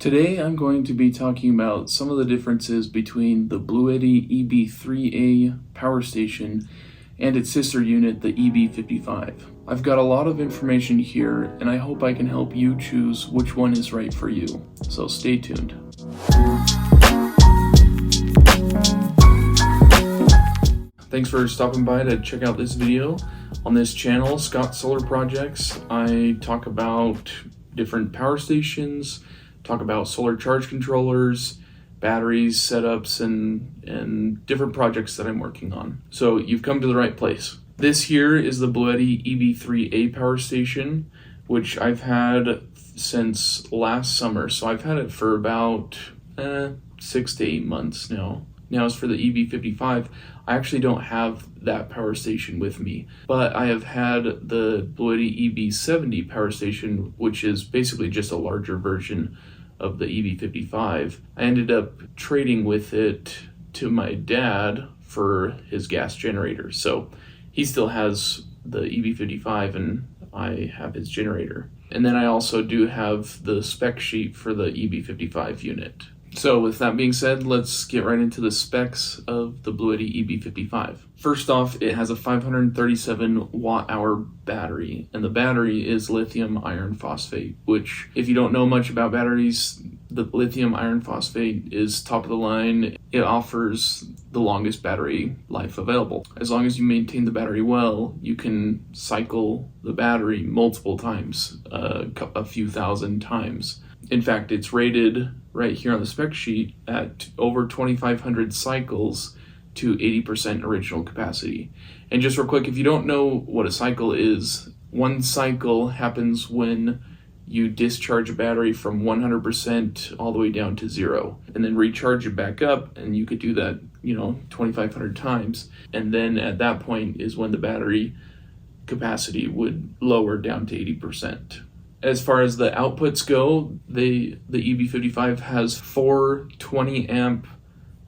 Today I'm going to be talking about some of the differences between the Bluetti EB3A power station and its sister unit, the EB55. I've got a lot of information here, and I hope I can help you choose which one is right for you, so stay tuned. Thanks for stopping by to check out this video. On this channel, Scott Solar Projects, I talk about different power stations, talk about solar charge controllers, batteries, setups, and different projects that I'm working on. So you've come to the right place. This here is the Bluetti EB3A power station, which I've had since last summer. So I've had it for about 6 to 8 months now. Now as for the EB55, I actually don't have that power station with me, but I have had the Bluetti EB70 power station, which is basically just a larger version of the EB55. I ended up trading with it to my dad for his gas generator. So he still has the EB55 and I have his generator. And then I also do have the spec sheet for the EB55 unit. So with that being said, let's get right into the specs of the Bluetti EB55. First off, it has a 537 watt-hour battery, and the battery is lithium iron phosphate, which if you don't know much about batteries, the lithium iron phosphate is top of the line. It offers the longest battery life available. As long as you maintain the battery well, you can cycle the battery multiple times, a few thousand times. In fact, it's rated right here on the spec sheet at over 2,500 cycles to 80% original capacity. And just real quick, if you don't know what a cycle is, one cycle happens when you discharge a battery from 100% all the way down to 0, and then recharge it back up, and you could do that, 2,500 times. And then at that point is when the battery capacity would lower down to 80%. As far as the outputs go, the EB55 has 4 20 amp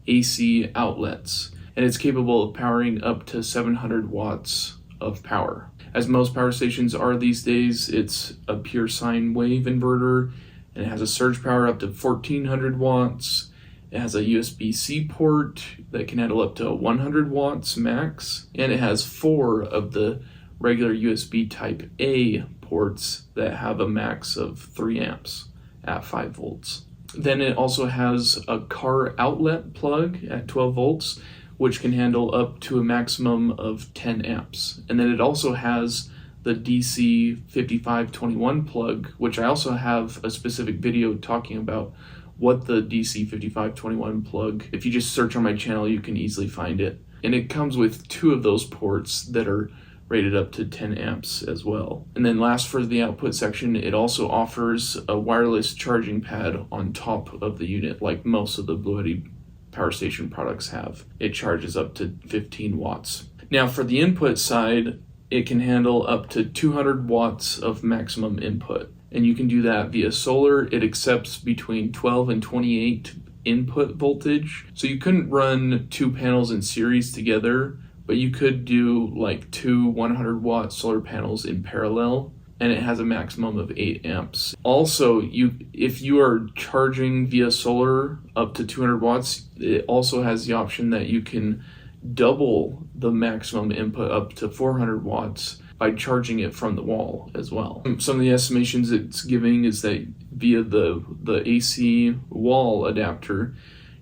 AC outlets, and it's capable of powering up to 700 watts of power. As most power stations are these days, it's a pure sine wave inverter, and it has a surge power up to 1400 watts. It has a USB-C port that can handle up to 100 watts max, and it has 4 of the regular USB type A ports that have a max of 3 amps at 5 volts. Then it also has a car outlet plug at 12 volts, which can handle up to a maximum of 10 amps. And then it also has the DC 5521 plug, which I also have a specific video talking about what the DC 5521 plug, if you just search on my channel, you can easily find it. And it comes with 2 of those ports that are rated up to 10 amps as well. And then last, for the output section, it also offers a wireless charging pad on top of the unit, like most of the Bluetti power station products have. It charges up to 15 watts. Now for the input side, it can handle up to 200 watts of maximum input, and you can do that via solar. It accepts between 12 and 28 input voltage, so you couldn't run 2 panels in series together, but you could do like 2 100-watt solar panels in parallel, and it has a maximum of 8 amps. Also, if you are charging via solar up to 200 watts, it also has the option that you can double the maximum input up to 400 watts by charging it from the wall as well. Some of the estimations it's giving is that via the AC wall adapter,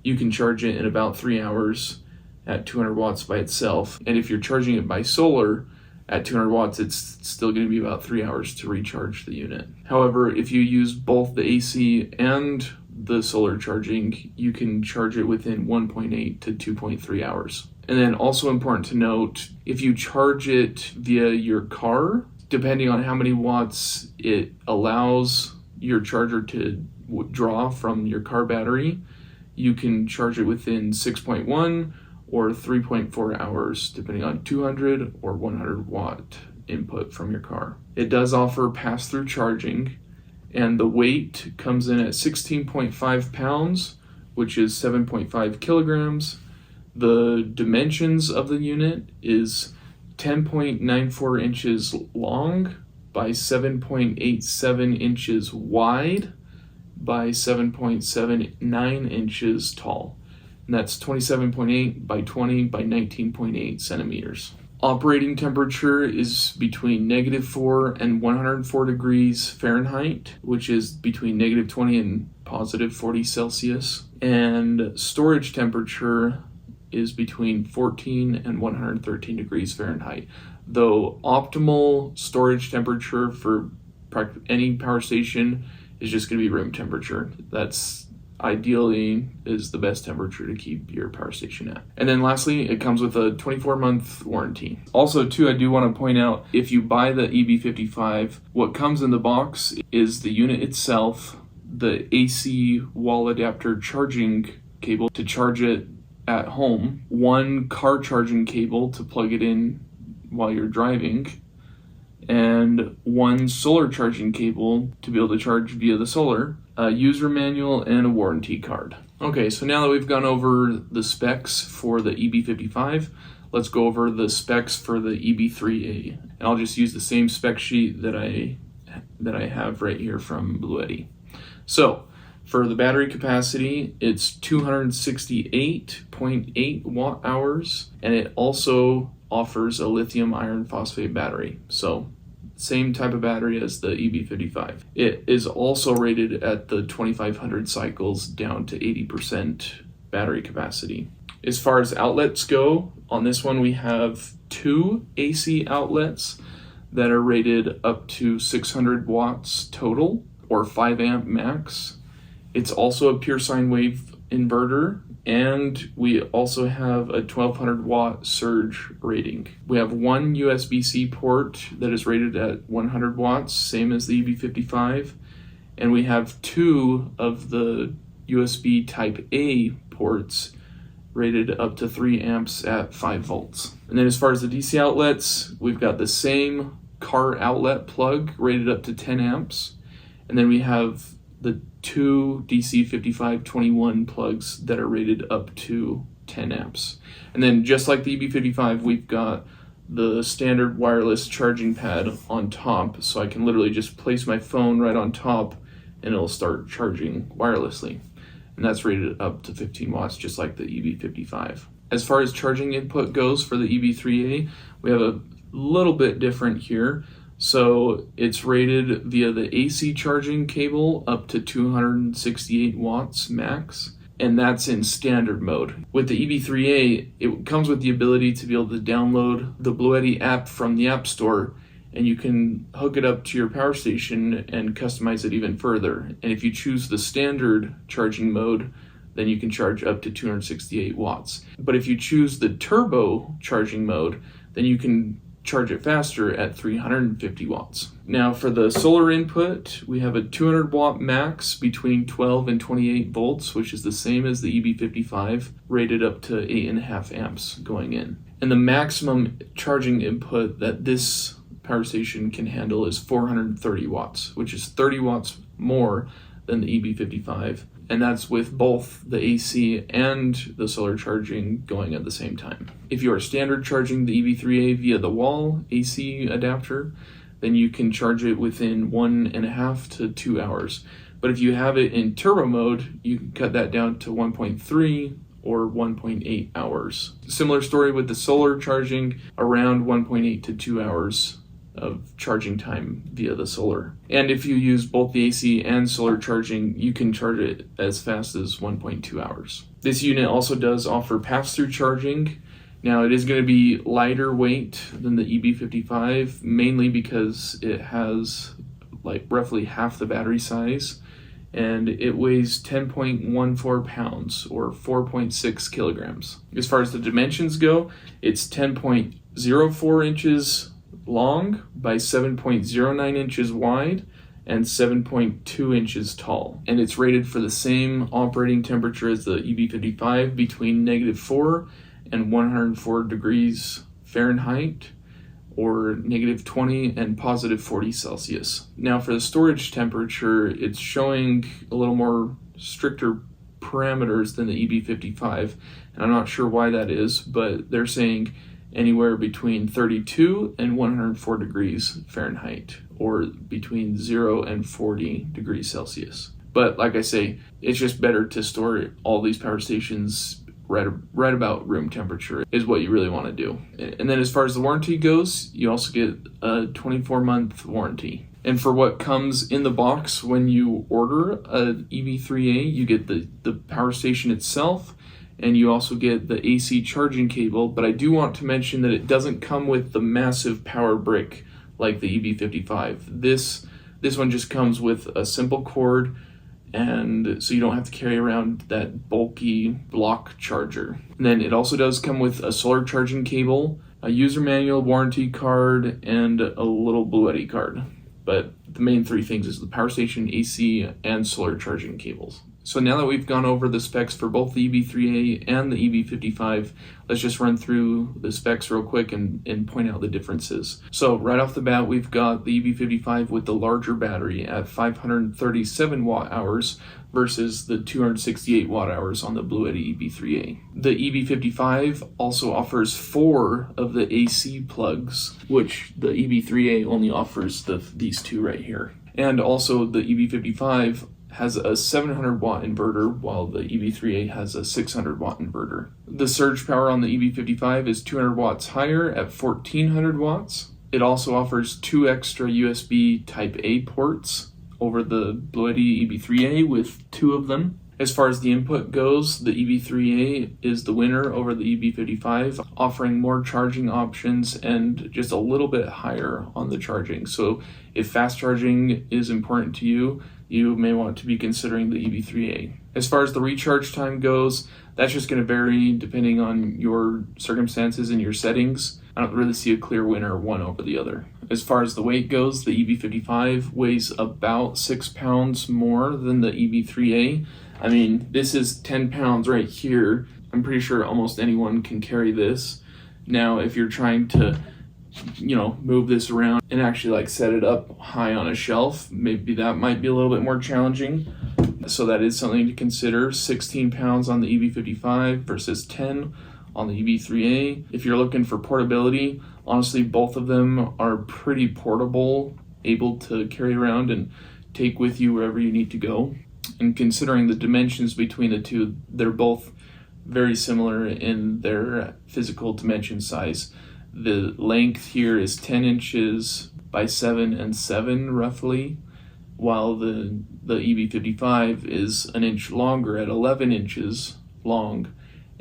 you can charge it in about 3 hours at 200 watts by itself. And if you're charging it by solar at 200 watts, it's still going to be about 3 hours to recharge the unit. However, if you use both the AC and the solar charging, you can charge it within 1.8 to 2.3 hours. And then also important to note, if you charge it via your car, depending on how many watts it allows your charger to draw from your car battery, you can charge it within 6.1 or 3.4 hours, depending on 200 or 100 watt input from your car. It does offer pass-through charging, and the weight comes in at 16.5 pounds, which is 7.5 kilograms. The dimensions of the unit is 10.94 inches long by 7.87 inches wide by 7.79 inches tall. And that's 27.8 by 20 by 19.8 centimeters. Operating temperature is between -4 and 104 degrees Fahrenheit, which is between -20 and +40 Celsius. And storage temperature is between 14 and 113 degrees Fahrenheit. Though optimal storage temperature for any power station is just going to be room temperature. That's ideally is the best temperature to keep your power station at. And then lastly, it comes with a 24-month warranty. Also too, I do want to point out, if you buy the EB55, what comes in the box is the unit itself, the AC wall adapter charging cable to charge it at home, one car charging cable to plug it in while you're driving, and one solar charging cable to be able to charge via the solar, a user manual, and a warranty card. Okay, so now that we've gone over the specs for the EB55, let's go over the specs for the EB3A. And I'll just use the same spec sheet that I have right here from Bluetti. So, for the battery capacity, it's 268.8 watt hours, and it also offers a lithium iron phosphate battery. So, same type of battery as the EB55. It is also rated at the 2500 cycles down to 80% battery capacity. As far as outlets go, on this one we have 2 AC outlets that are rated up to 600 watts total, or 5 amp max. It's also a pure sine wave inverter, and we also have a 1200 watt surge rating. We have one USB-C port that is rated at 100 watts, same as the EB55, and we have 2 of the USB type A ports rated up to 3 amps at 5 volts. And then as far as the DC outlets, we've got the same car outlet plug rated up to 10 amps, and then we have the 2 DC 5521 plugs that are rated up to 10 amps. And then just like the EB55, we've got the standard wireless charging pad on top, so I can literally just place my phone right on top and it'll start charging wirelessly. And that's rated up to 15 watts, just like the EB55. As far as charging input goes for the EB3A, we have a little bit different here. So it's rated via the AC charging cable up to 268 watts max, and that's in standard mode. With the EB3A, it comes with the ability to be able to download the Bluetti app from the App Store, and you can hook it up to your power station and customize it even further. And if you choose the standard charging mode, then you can charge up to 268 watts. But if you choose the turbo charging mode, then you can charge it faster at 350 watts. Now for the solar input, we have a 200 watt max between 12 and 28 volts, which is the same as the EB55, rated up to 8.5 amps going in. And the maximum charging input that this power station can handle is 430 watts, which is 30 watts more than the EB55. And that's with both the AC and the solar charging going at the same time. If you are standard charging the EB3A via the wall AC adapter, then you can charge it within 1.5 to 2 hours. But if you have it in turbo mode, you can cut that down to 1.3 or 1.8 hours. Similar story with the solar charging, around 1.8 to 2 hours of charging time via the solar. And if you use both the AC and solar charging, you can charge it as fast as 1.2 hours. This unit also does offer pass-through charging. Now it is going to be lighter weight than the EB55, mainly because it has like roughly half the battery size, and it weighs 10.14 pounds or 4.6 kilograms. As far as the dimensions go, it's 10.04 inches long by 7.09 inches wide and 7.2 inches tall. And it's rated for the same operating temperature as the EB55, between -4 and 104 degrees Fahrenheit, or -20 and +40 Celsius. Now for the storage temperature, it's showing a little more stricter parameters than the EB55, and I'm not sure why that is, but they're saying anywhere between 32 and 104 degrees Fahrenheit, or between 0 and 40 degrees Celsius. But like I say, it's just better to store all these power stations right about room temperature is what you really want to do. And then as far as the warranty goes, you also get a 24-month warranty. And for what comes in the box when you order an EB3A, you get the power station itself, and you also get the AC charging cable. But I do want to mention that it doesn't come with the massive power brick like the EB55. This one just comes with a simple cord, and so you don't have to carry around that bulky block charger. And then it also does come with a solar charging cable, a user manual, warranty card, and a little Bluetti card. But the main three things is the power station, AC, and solar charging cables. So now that we've gone over the specs for both the EB3A and the EB55, let's just run through the specs real quick and point out the differences. So right off the bat, we've got the EB55 with the larger battery at 537 watt hours versus the 268 watt hours on the Bluetti EB3A. The EB55 also offers 4 of the AC plugs, which the EB3A only offers these 2 right here. And also the EB55 has a 700 watt inverter, while the EB3A has a 600 watt inverter. The surge power on the EB55 is 200 watts higher at 1400 watts. It also offers 2 extra USB Type A ports over the Bluetti EB3A with 2 of them. As far as the input goes, the EB3A is the winner over the EB55, offering more charging options and just a little bit higher on the charging. So if fast charging is important to you, you may want to be considering the EB3A. As far as the recharge time goes, that's just going to vary depending on your circumstances and your settings. I don't really see a clear winner one over the other. As far as the weight goes, the EB55 weighs about 6 pounds more than the EB3A. I mean, this is 10 pounds right here. I'm pretty sure almost anyone can carry this. Now, if you're trying to, move this around and actually set it up high on a shelf, maybe that might be a little bit more challenging. So that is something to consider. 16 pounds on the EB55 versus 10 on the EB3A. If you're looking for portability, honestly, both of them are pretty portable, able to carry around and take with you wherever you need to go. And considering the dimensions between the two, they're both very similar in their physical dimension size. The length here is 10 inches by 7 and 7 roughly, while the EB55 is an inch longer at 11 inches long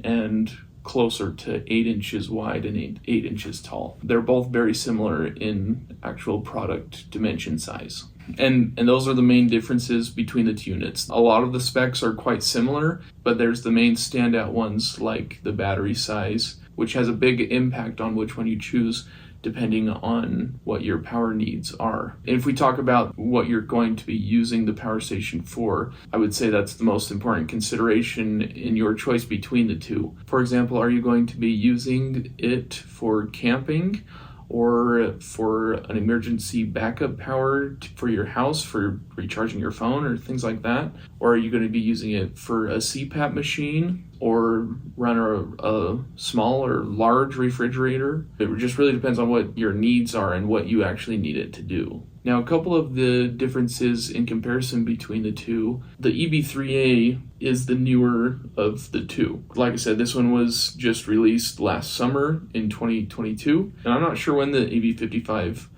and closer to 8 inches wide and 8 inches tall. They're both very similar in actual product dimension size. And those are the main differences between the two units. A lot of the specs are quite similar, but there's the main standout ones like the battery size, which has a big impact on which one you choose depending on what your power needs are. And if we talk about what you're going to be using the power station for, I would say that's the most important consideration in your choice between the two. For example, are you going to be using it for camping or for an emergency backup power for your house, for recharging your phone or things like that? Or are you going to be using it for a CPAP machine or run a small or large refrigerator? It just really depends on what your needs are and what you actually need it to do. Now, a couple of the differences in comparison between the two. The EB3A is the newer of the two. Like I said, this one was just released last summer in 2022. And I'm not sure when the EB55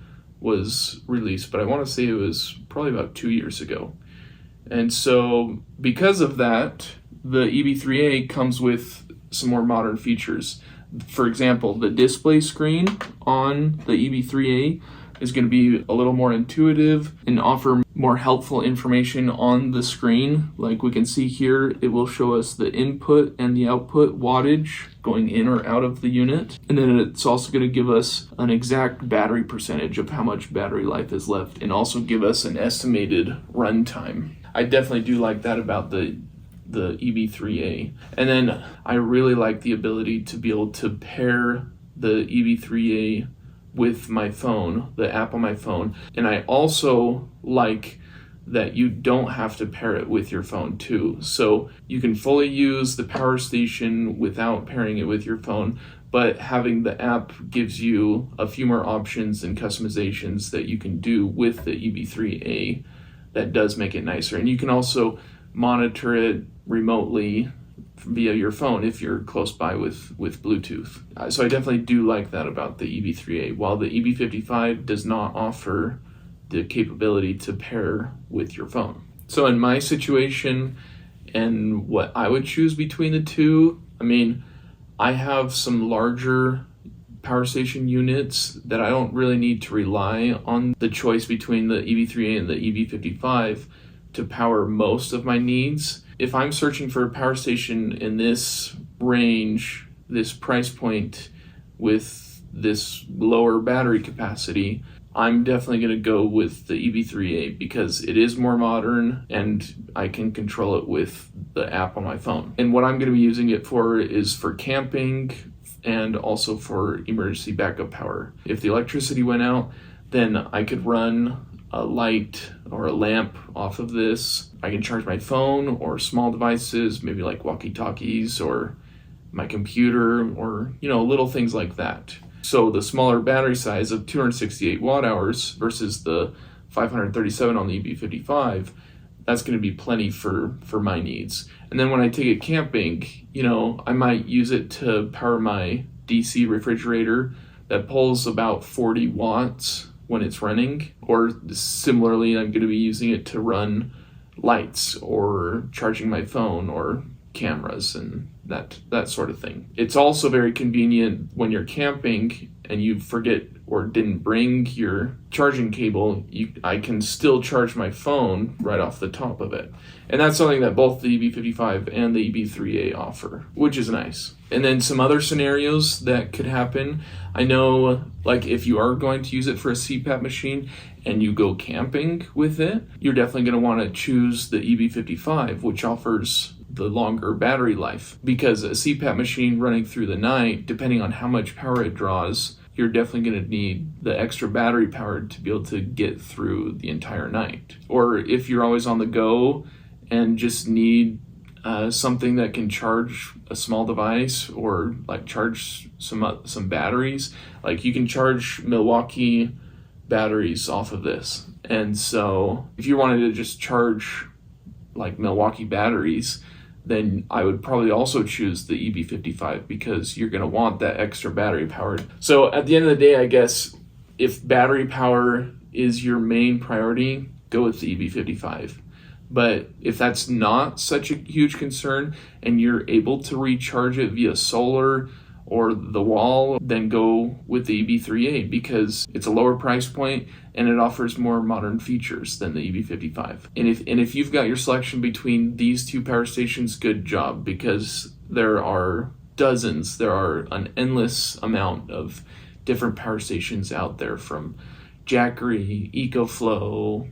was released, but I want to say it was probably about 2 years ago. And so because of that, the EB3A comes with some more modern features. For example, the display screen on the EB3A is going to be a little more intuitive and offer more helpful information on the screen. Like we can see here, it will show us the input and the output wattage going in or out of the unit. And then it's also going to give us an exact battery percentage of how much battery life is left and also give us an estimated runtime. I definitely do like that about the EB3A. And then I really like the ability to be able to pair the EB3A with my phone, the app on my phone. And I also like that you don't have to pair it with your phone too. So you can fully use the power station without pairing it with your phone, but having the app gives you a few more options and customizations that you can do with the EB3A that does make it nicer. And you can also monitor it remotely via your phone if you're close by with Bluetooth. So I definitely do like that about the EB3A, while the EB55 does not offer the capability to pair with your phone. So in my situation, and what I would choose between the two, I mean, I have some larger power station units that I don't really need to rely on the choice between the EB3A and the EB55 to power most of my needs. If I'm searching for a power station in this range, this price point with this lower battery capacity, I'm definitely going to go with the EB3A because it is more modern and I can control it with the app on my phone. And what I'm going to be using it for is for camping and also for emergency backup power. If the electricity went out, then I could run a light or a lamp off of this. I can charge my phone or small devices, maybe like walkie-talkies or my computer, or little things like that. So the smaller battery size of 268 watt hours versus the 537 on the EB55, that's going to be plenty for my needs. And then when I take it camping, I might use it to power my DC refrigerator that pulls about 40 watts when it's running. Or similarly, I'm going to be using it to run lights or charging my phone or cameras and that sort of thing. It's also very convenient when you're camping and you forget or didn't bring your charging cable, I can still charge my phone right off the top of it. And that's something that both the EB55 and the EB3A offer, which is nice. And then some other scenarios that could happen, I know, like if you are going to use it for a CPAP machine and you go camping with it, you're definitely going to want to choose the EB55, which offers the longer battery life, because a CPAP machine running through the night, depending on how much power it draws, you're definitely going to need the extra battery power to be able to get through the entire night. Or if you're always on the go and just need something that can charge a small device or like charge some batteries, like you can charge Milwaukee batteries off of this. And so if you wanted to just charge like Milwaukee batteries, then I would probably also choose the EB55 because you're going to want that extra battery power. So at the end of the day, I guess if battery power is your main priority, go with the EB55. But if that's not such a huge concern and you're able to recharge it via solar or the wall, then go with the EB3A because it's a lower price point and it offers more modern features than the EB55. And if you've got your selection between these two power stations, good job, because there are dozens, there are an endless amount of different power stations out there, from Jackery, EcoFlow,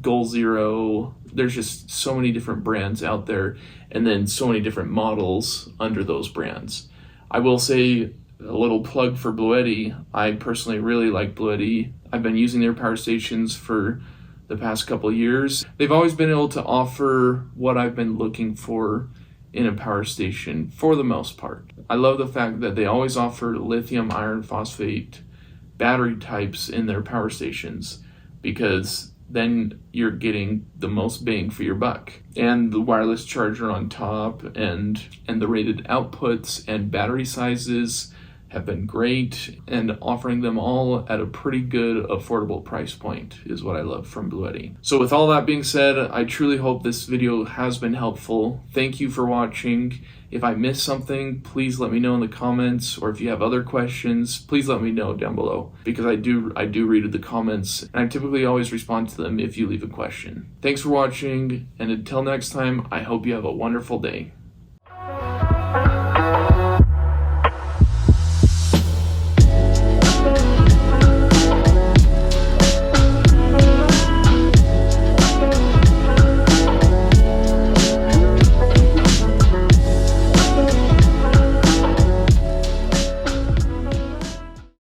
Goal Zero. There's just so many different brands out there, and then so many different models under those brands. I will say a little plug for Bluetti. I personally really like Bluetti. I've been using their power stations for the past couple of years. They've always been able to offer what I've been looking for in a power station for the most part. I love the fact that they always offer lithium iron phosphate battery types in their power stations, because then you're getting the most bang for your buck. And the wireless charger on top and the rated outputs and battery sizes have been great, and offering them all at a pretty good affordable price point is what I love from Bluetti. So with all that being said, I truly hope this video has been helpful. Thank you for watching. If I missed something, please let me know in the comments, or if you have other questions, please let me know down below, because I do read the comments, and I typically always respond to them if you leave a question. Thanks for watching, and until next time, I hope you have a wonderful day.